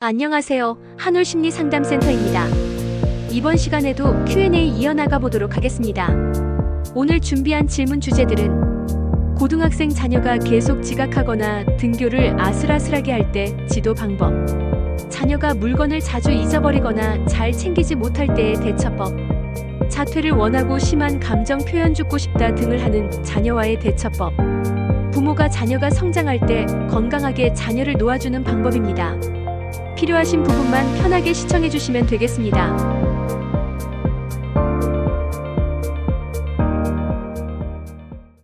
안녕하세요. 한올심리상담센터입니다. 이번 시간에도 Q&A 이어나가 보도록 하겠습니다. 오늘 준비한 질문 주제들은 고등학생 자녀가 계속 지각하거나 등교를 아슬아슬하게 할 때 지도 방법, 자녀가 물건을 자주 잊어버리거나 잘 챙기지 못할 때의 대처법, 자퇴를 원하고 심한 감정 표현 죽고 싶다 등을 하는 자녀와의 대처법, 부모가 자녀가 성장할 때 건강하게 자녀를 놓아주는 방법입니다. 필요하신 부분만 편하게 시청해 주시면 되겠습니다.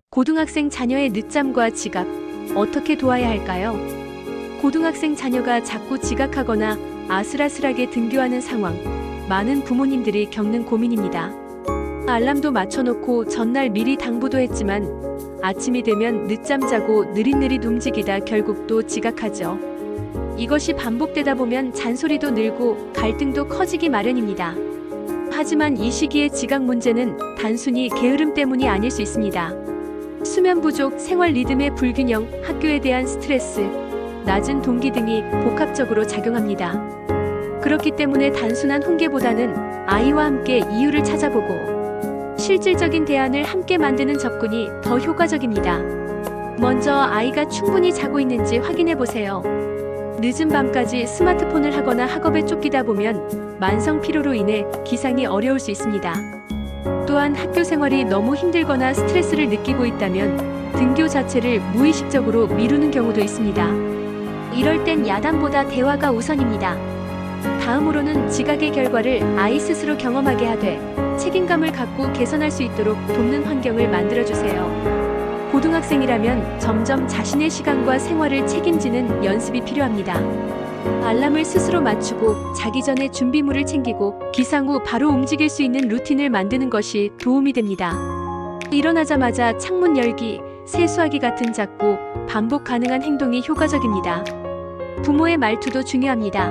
고등학생 자녀의 늦잠과 지각, 어떻게 도와야 할까요? 고등학생 자녀가 자꾸 지각하거나 아슬아슬하게 등교하는 상황, 많은 부모님들이 겪는 고민입니다. 알람도 맞춰놓고 전날 미리 당부도 했지만 아침이 되면 늦잠 자고 느릿느릿 움직이다 결국 또 지각하죠. 이것이 반복되다 보면 잔소리도 늘고 갈등도 커지기 마련입니다. 하지만 이 시기의 지각 문제는 단순히 게으름 때문이 아닐 수 있습니다. 수면 부족, 생활 리듬의 불균형, 학교에 대한 스트레스, 낮은 동기 등이 복합적으로 작용합니다. 그렇기 때문에 단순한 훈계보다는 아이와 함께 이유를 찾아보고 실질적인 대안을 함께 만드는 접근이 더 효과적입니다. 먼저 아이가 충분히 자고 있는지 확인해 보세요. 늦은 밤까지 스마트폰을 하거나 학업에 쫓기다 보면 만성 피로로 인해 기상이 어려울 수 있습니다. 또한 학교 생활이 너무 힘들거나 스트레스를 느끼고 있다면 등교 자체를 무의식적으로 미루는 경우도 있습니다. 이럴 땐 야단보다 대화가 우선입니다. 다음으로는 지각의 결과를 아이 스스로 경험하게 하되 책임감을 갖고 개선할 수 있도록 돕는 환경을 만들어주세요. 고등학생이라면 점점 자신의 시간과 생활을 책임지는 연습이 필요합니다. 알람을 스스로 맞추고 자기 전에 준비물을 챙기고 기상 후 바로 움직일 수 있는 루틴을 만드는 것이 도움이 됩니다. 일어나자마자 창문 열기, 세수하기 같은 작고 반복 가능한 행동이 효과적입니다. 부모의 말투도 중요합니다.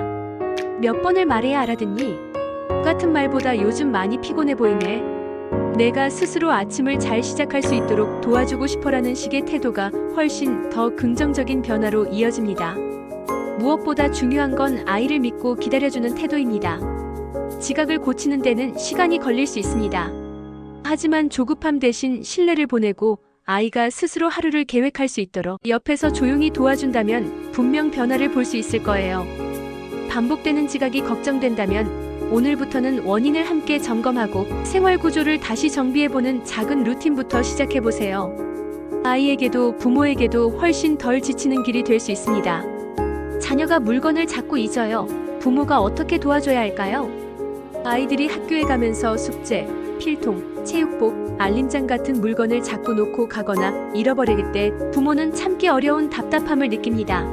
몇 번을 말해야 알아듣니? 같은 말보다 요즘 많이 피곤해 보이네. 내가 스스로 아침을 잘 시작할 수 있도록 도와주고 싶어라는 식의 태도가 훨씬 더 긍정적인 변화로 이어집니다. 무엇보다 중요한 건 아이를 믿고 기다려주는 태도입니다. 지각을 고치는 데는 시간이 걸릴 수 있습니다. 하지만 조급함 대신 신뢰를 보내고 아이가 스스로 하루를 계획할 수 있도록 옆에서 조용히 도와준다면 분명 변화를 볼 수 있을 거예요. 반복되는 지각이 걱정된다면 오늘부터는 원인을 함께 점검하고 생활 구조를 다시 정비해보는 작은 루틴부터 시작해보세요. 아이에게도 부모에게도 훨씬 덜 지치는 길이 될 수 있습니다. 자녀가 물건을 자꾸 잊어요. 부모가 어떻게 도와줘야 할까요? 아이들이 학교에 가면서 숙제, 필통, 체육복, 알림장 같은 물건을 자꾸 놓고 가거나 잃어버릴 때 부모는 참기 어려운 답답함을 느낍니다.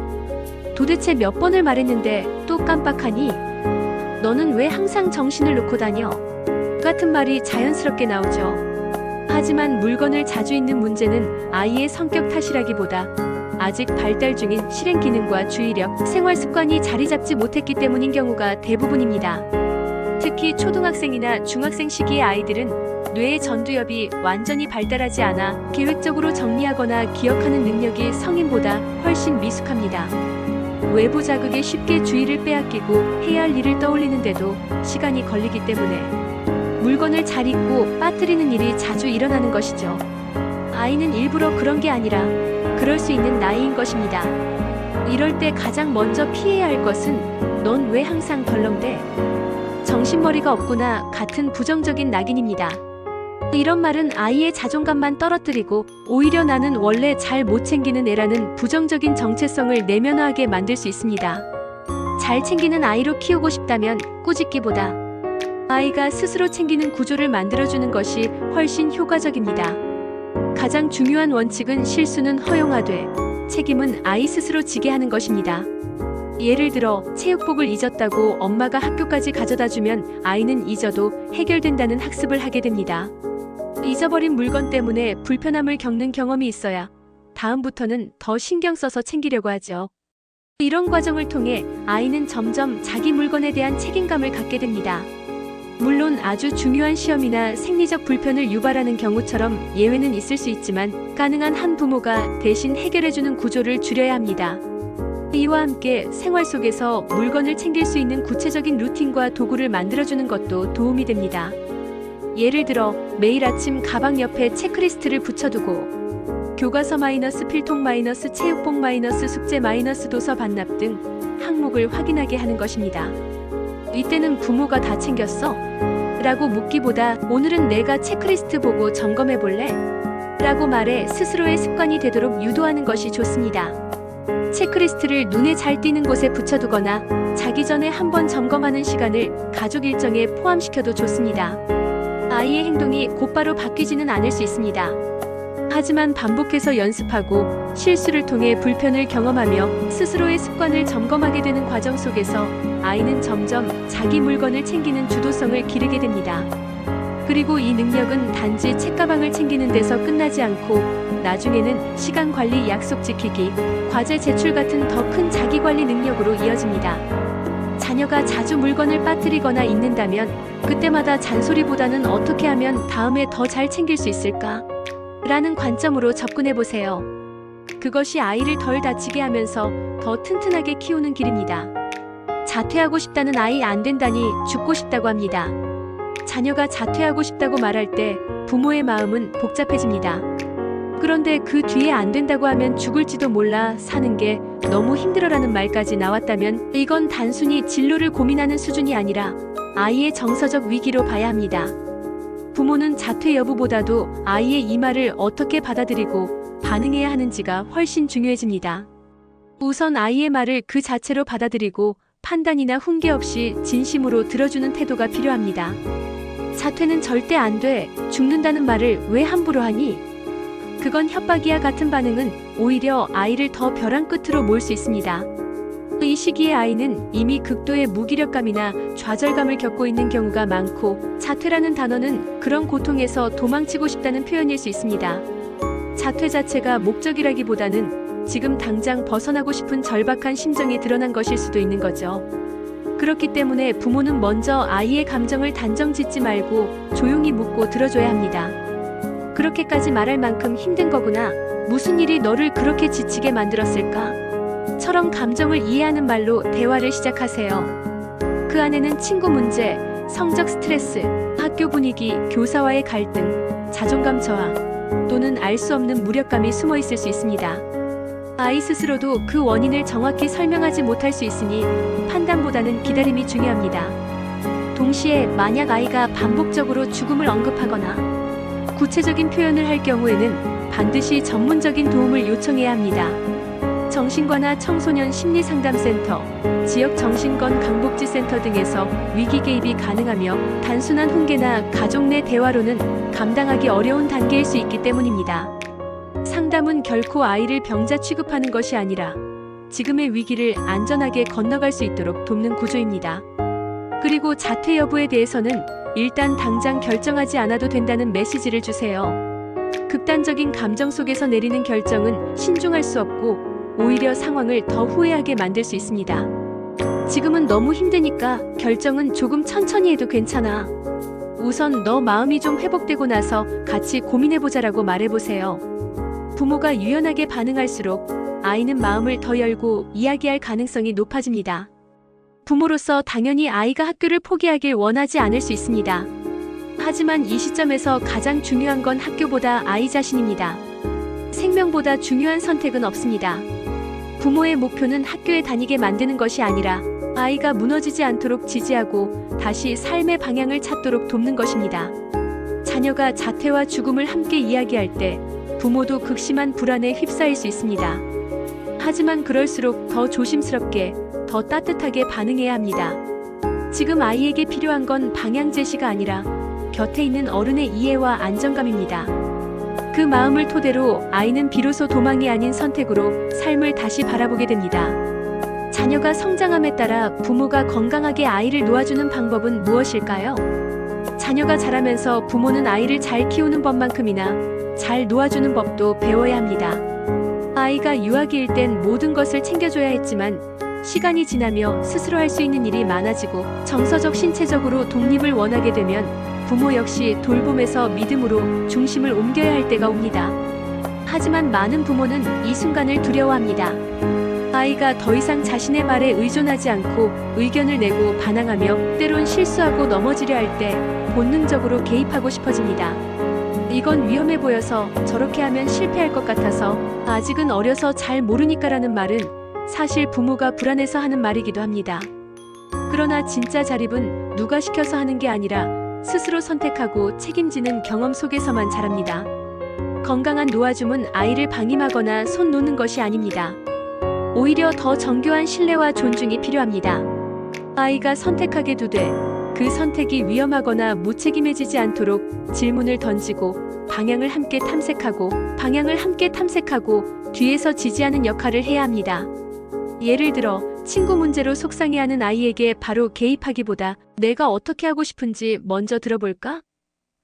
도대체 몇 번을 말했는데 또 깜빡하니? 너는 왜 항상 정신을 놓고 다녀? 같은 말이 자연스럽게 나오죠. 하지만 물건을 자주 잊는 문제는 아이의 성격 탓이라기보다 아직 발달 중인 실행 기능과 주의력, 생활 습관이 자리 잡지 못했기 때문인 경우가 대부분입니다. 특히 초등학생이나 중학생 시기의 아이들은 뇌의 전두엽이 완전히 발달하지 않아 계획적으로 정리하거나 기억하는 능력이 성인보다 훨씬 미숙합니다. 외부 자극에 쉽게 주의를 빼앗기고 해야 할 일을 떠올리는데도 시간이 걸리기 때문에 물건을 잘 잊고 빠뜨리는 일이 자주 일어나는 것이죠. 아이는 일부러 그런 게 아니라 그럴 수 있는 나이인 것입니다. 이럴 때 가장 먼저 피해야 할 것은 넌 왜 항상 덜렁대? 정신머리가 없구나 같은 부정적인 낙인입니다. 이런 말은 아이의 자존감만 떨어뜨리고 오히려 나는 원래 잘 못 챙기는 애라는 부정적인 정체성을 내면화하게 만들 수 있습니다. 잘 챙기는 아이로 키우고 싶다면 꾸짖기보다 아이가 스스로 챙기는 구조를 만들어주는 것이 훨씬 효과적입니다. 가장 중요한 원칙은 실수는 허용하되 책임은 아이 스스로 지게 하는 것입니다. 예를 들어 체육복을 잊었다고 엄마가 학교까지 가져다주면 아이는 잊어도 해결된다는 학습을 하게 됩니다. 잊어버린 물건 때문에 불편함을 겪는 경험이 있어야 다음부터는 더 신경 써서 챙기려고 하죠. 이런 과정을 통해 아이는 점점 자기 물건에 대한 책임감을 갖게 됩니다. 물론 아주 중요한 시험이나 생리적 불편을 유발하는 경우처럼 예외는 있을 수 있지만 가능한 한 부모가 대신 해결해주는 구조를 줄여야 합니다. 이와 함께 생활 속에서 물건을 챙길 수 있는 구체적인 루틴과 도구를 만들어주는 것도 도움이 됩니다. 예를 들어 매일 아침 가방 옆에 체크리스트를 붙여두고 교과서 마이너스 필통 마이너스 체육복 마이너스 숙제 마이너스 도서 반납 등 항목을 확인하게 하는 것입니다. 이때는 부모가 다 챙겼어? 라고 묻기보다 오늘은 내가 체크리스트 보고 점검해 볼래? 라고 말해 스스로의 습관이 되도록 유도하는 것이 좋습니다. 체크리스트를 눈에 잘 띄는 곳에 붙여두거나 자기 전에 한번 점검하는 시간을 가족 일정에 포함시켜도 좋습니다. 아이의 행동이 곧바로 바뀌지는 않을 수 있습니다. 하지만 반복해서 연습하고 실수를 통해 불편을 경험하며 스스로의 습관을 점검하게 되는 과정 속에서 아이는 점점 자기 물건을 챙기는 주도성을 기르게 됩니다. 그리고 이 능력은 단지 책가방을 챙기는 데서 끝나지 않고 나중에는 시간 관리, 약속 지키기, 과제 제출 같은 더 큰 자기 관리 능력으로 이어집니다. 자녀가 자주 물건을 빠뜨리거나 잊는다면 그때마다 잔소리보다는 어떻게 하면 다음에 더 잘 챙길 수 있을까? 라는 관점으로 접근해 보세요. 그것이 아이를 덜 다치게 하면서 더 튼튼하게 키우는 길입니다. 자퇴하고 싶다는 아이 안 된다니 죽고 싶다고 합니다. 자녀가 자퇴하고 싶다고 말할 때 부모의 마음은 복잡해집니다. 그런데 그 뒤에 안 된다고 하면 죽을지도 몰라 사는 게 너무 힘들어라는 말까지 나왔다면 이건 단순히 진로를 고민하는 수준이 아니라 아이의 정서적 위기로 봐야 합니다. 부모는 자퇴 여부보다도 아이의 이 말을 어떻게 받아들이고 반응해야 하는지가 훨씬 중요해집니다. 우선 아이의 말을 그 자체로 받아들이고 판단이나 훈계 없이 진심으로 들어주는 태도가 필요합니다. 자퇴는 절대 안 돼, 죽는다는 말을 왜 함부로 하니? 그건 협박이야 같은 반응은 오히려 아이를 더 벼랑 끝으로 몰 수 있습니다. 이 시기에 아이는 이미 극도의 무기력감이나 좌절감을 겪고 있는 경우가 많고 자퇴라는 단어는 그런 고통에서 도망치고 싶다는 표현일 수 있습니다. 자퇴 자체가 목적이라기보다는 지금 당장 벗어나고 싶은 절박한 심정이 드러난 것일 수도 있는 거죠. 그렇기 때문에 부모는 먼저 아이의 감정을 단정 짓지 말고 조용히 묻고 들어줘야 합니다. 그렇게까지 말할 만큼 힘든 거구나. 무슨 일이 너를 그렇게 지치게 만들었을까? 처럼 감정을 이해하는 말로 대화를 시작하세요. 그 안에는 친구 문제, 성적 스트레스, 학교 분위기, 교사와의 갈등, 자존감 저하, 또는 알 수 없는 무력감이 숨어 있을 수 있습니다. 아이 스스로도 그 원인을 정확히 설명하지 못할 수 있으니 판단보다는 기다림이 중요합니다. 동시에 만약 아이가 반복적으로 죽음을 언급하거나 구체적인 표현을 할 경우에는 반드시 전문적인 도움을 요청해야 합니다. 정신과나 청소년 심리상담센터, 지역 정신건 강복지센터 등에서 위기 개입이 가능하며 단순한 훈계나 가족 내 대화로는 감당하기 어려운 단계일 수 있기 때문입니다. 상담은 결코 아이를 병자 취급하는 것이 아니라 지금의 위기를 안전하게 건너갈 수 있도록 돕는 구조입니다. 그리고 자퇴 여부에 대해서는 일단 당장 결정하지 않아도 된다는 메시지를 주세요. 극단적인 감정 속에서 내리는 결정은 신중할 수 없고 오히려 상황을 더 후회하게 만들 수 있습니다. 지금은 너무 힘드니까 결정은 조금 천천히 해도 괜찮아. 우선 너 마음이 좀 회복되고 나서 같이 고민해보자라고 말해보세요. 부모가 유연하게 반응할수록 아이는 마음을 더 열고 이야기할 가능성이 높아집니다. 부모로서 당연히 아이가 학교를 포기하길 원하지 않을 수 있습니다. 하지만 이 시점에서 가장 중요한 건 학교보다 아이 자신입니다. 생명보다 중요한 선택은 없습니다. 부모의 목표는 학교에 다니게 만드는 것이 아니라 아이가 무너지지 않도록 지지하고 다시 삶의 방향을 찾도록 돕는 것입니다. 자녀가 자퇴와 죽음을 함께 이야기할 때 부모도 극심한 불안에 휩싸일 수 있습니다. 하지만 그럴수록 더 조심스럽게, 더 따뜻하게 반응해야 합니다. 지금 아이에게 필요한 건 방향 제시가 아니라 곁에 있는 어른의 이해와 안정감입니다. 그 마음을 토대로 아이는 비로소 도망이 아닌 선택으로 삶을 다시 바라보게 됩니다. 자녀가 성장함에 따라 부모가 건강하게 아이를 놓아주는 방법은 무엇일까요? 자녀가 자라면서 부모는 아이를 잘 키우는 법만큼이나 잘 놓아주는 법도 배워야 합니다. 아이가 유아기일 땐 모든 것을 챙겨줘야 했지만 시간이 지나며 스스로 할 수 있는 일이 많아지고 정서적, 신체적으로 독립을 원하게 되면 부모 역시 돌봄에서 믿음으로 중심을 옮겨야 할 때가 옵니다. 하지만 많은 부모는 이 순간을 두려워합니다. 아이가 더 이상 자신의 말에 의존하지 않고 의견을 내고 반항하며 때론 실수하고 넘어지려 할 때 본능적으로 개입하고 싶어집니다. 이건 위험해 보여서 저렇게 하면 실패할 것 같아서 아직은 어려서 잘 모르니까라는 말은 사실 부모가 불안해서 하는 말이기도 합니다. 그러나 진짜 자립은 누가 시켜서 하는 게 아니라 스스로 선택하고 책임지는 경험 속에서만 자랍니다. 건강한 노아줌은 아이를 방임하거나 손 놓는 것이 아닙니다. 오히려 더 정교한 신뢰와 존중이 필요합니다. 아이가 선택하게 두되 그 선택이 위험하거나 무책임해지지 않도록 질문을 던지고 방향을 함께 탐색하고 뒤에서 지지하는 역할을 해야 합니다. 예를 들어 친구 문제로 속상해하는 아이에게 바로 개입하기보다 내가 어떻게 하고 싶은지 먼저 들어볼까?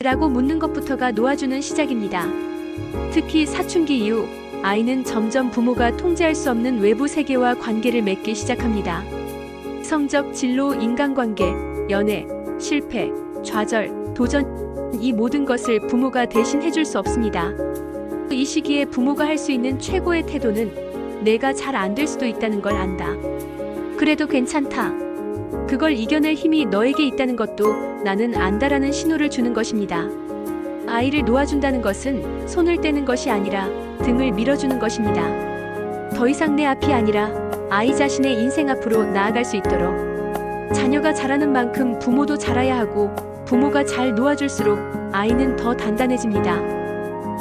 라고 묻는 것부터가 놓아주는 시작입니다. 특히 사춘기 이후 아이는 점점 부모가 통제할 수 없는 외부 세계와 관계를 맺기 시작합니다. 성적, 진로, 인간관계, 연애, 실패, 좌절, 도전, 이 모든 것을 부모가 대신 해줄 수 없습니다. 이 시기에 부모가 할 수 있는 최고의 태도는 내가 잘 안 될 수도 있다는 걸 안다. 그래도 괜찮다. 그걸 이겨낼 힘이 너에게 있다는 것도 나는 안다라는 신호를 주는 것입니다. 아이를 놓아준다는 것은 손을 떼는 것이 아니라 등을 밀어주는 것입니다. 더 이상 내 앞이 아니라 아이 자신의 인생 앞으로 나아갈 수 있도록. 자녀가 자라는 만큼 부모도 자라야 하고 부모가 잘 놓아줄수록 아이는 더 단단해집니다.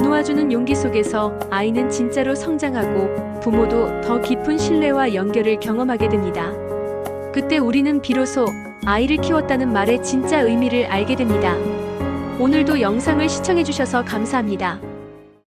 놓아주는 용기 속에서 아이는 진짜로 성장하고 부모도 더 깊은 신뢰와 연결을 경험하게 됩니다. 그때 우리는 비로소 아이를 키웠다는 말의 진짜 의미를 알게 됩니다. 오늘도 영상을 시청해주셔서 감사합니다.